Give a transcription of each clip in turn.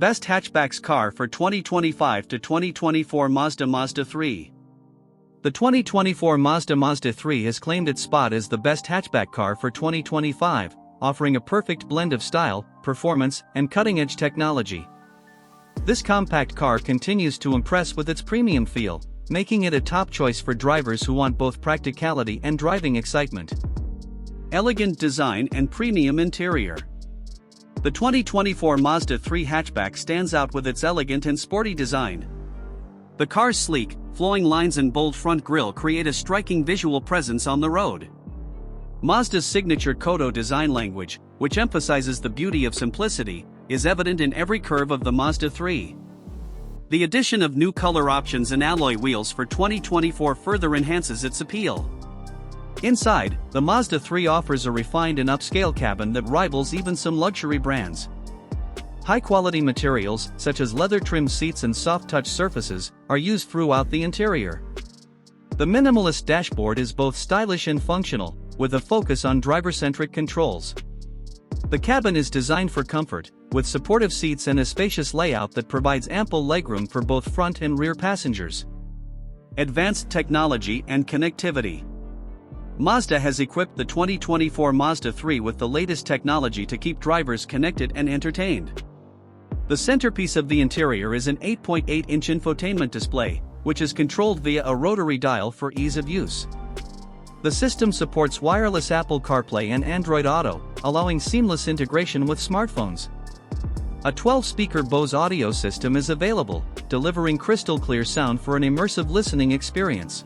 Best Hatchbacks car for 2025 to 2024 Mazda Mazda3. The 2024 Mazda Mazda3 has claimed its spot as the best hatchback car for 2025, offering a perfect blend of style, performance, and cutting-edge technology. This compact car continues to impress with its premium feel, making it a top choice for drivers who want both practicality and driving excitement. Elegant design and premium interior. The 2024 Mazda3 hatchback stands out with its elegant and sporty design. The car's sleek, flowing lines and bold front grille create a striking visual presence on the road. Mazda's signature Kodo design language, which emphasizes the beauty of simplicity, is evident in every curve of the Mazda3. The addition of new color options and alloy wheels for 2024 further enhances its appeal. Inside, the Mazda3 offers a refined and upscale cabin that rivals even some luxury brands. High-quality materials, such as leather-trimmed seats and soft-touch surfaces, are used throughout the interior. The minimalist dashboard is both stylish and functional, with a focus on driver-centric controls. The cabin is designed for comfort, with supportive seats and a spacious layout that provides ample legroom for both front and rear passengers. Advanced technology and connectivity. Mazda has equipped the 2024 Mazda3 with the latest technology to keep drivers connected and entertained. The centerpiece of the interior is an 8.8-inch infotainment display, which is controlled via a rotary dial for ease of use. The system supports wireless Apple CarPlay and Android Auto, allowing seamless integration with smartphones. A 12-speaker Bose audio system is available, delivering crystal-clear sound for an immersive listening experience.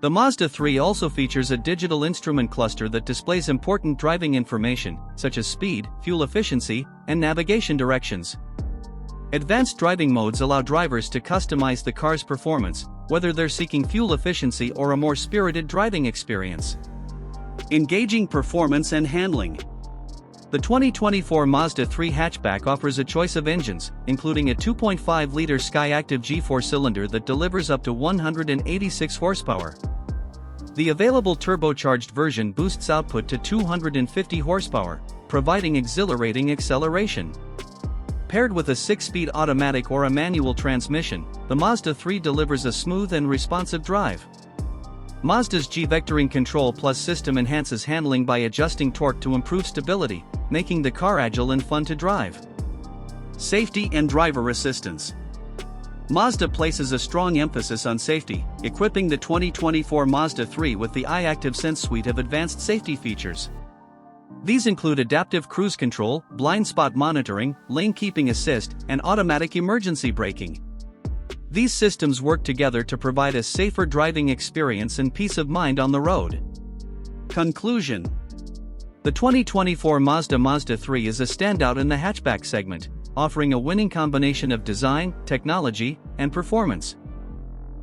The Mazda3 also features a digital instrument cluster that displays important driving information, such as speed, fuel efficiency, and navigation directions. Advanced driving modes allow drivers to customize the car's performance, whether they're seeking fuel efficiency or a more spirited driving experience. Engaging performance and handling. The 2024 Mazda3 hatchback offers a choice of engines, including a 2.5-liter Skyactiv G4 cylinder that delivers up to 186 horsepower. The available turbocharged version boosts output to 250 horsepower, providing exhilarating acceleration. Paired with a 6-speed automatic or a manual transmission, the Mazda3 delivers a smooth and responsive drive. Mazda's G-Vectoring Control Plus system enhances handling by adjusting torque to improve stability, making the car agile and fun to drive. Safety and driver assistance. Mazda places a strong emphasis on safety, equipping the 2024 Mazda3 with the iActive Sense suite of advanced safety features. These include adaptive cruise control, blind spot monitoring, lane keeping assist, and automatic emergency braking. These systems work together to provide a safer driving experience and peace of mind on the road. Conclusion. The 2024 Mazda Mazda3 is a standout in the hatchback segment, offering a winning combination of design, technology, and performance.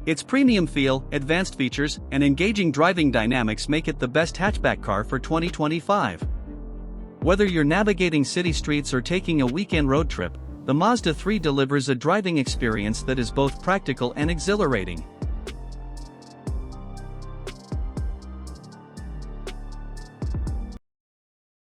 Its premium feel, advanced features, and engaging driving dynamics make it the best hatchback car for 2025. Whether you're navigating city streets or taking a weekend road trip, the Mazda3 delivers a driving experience that is both practical and exhilarating.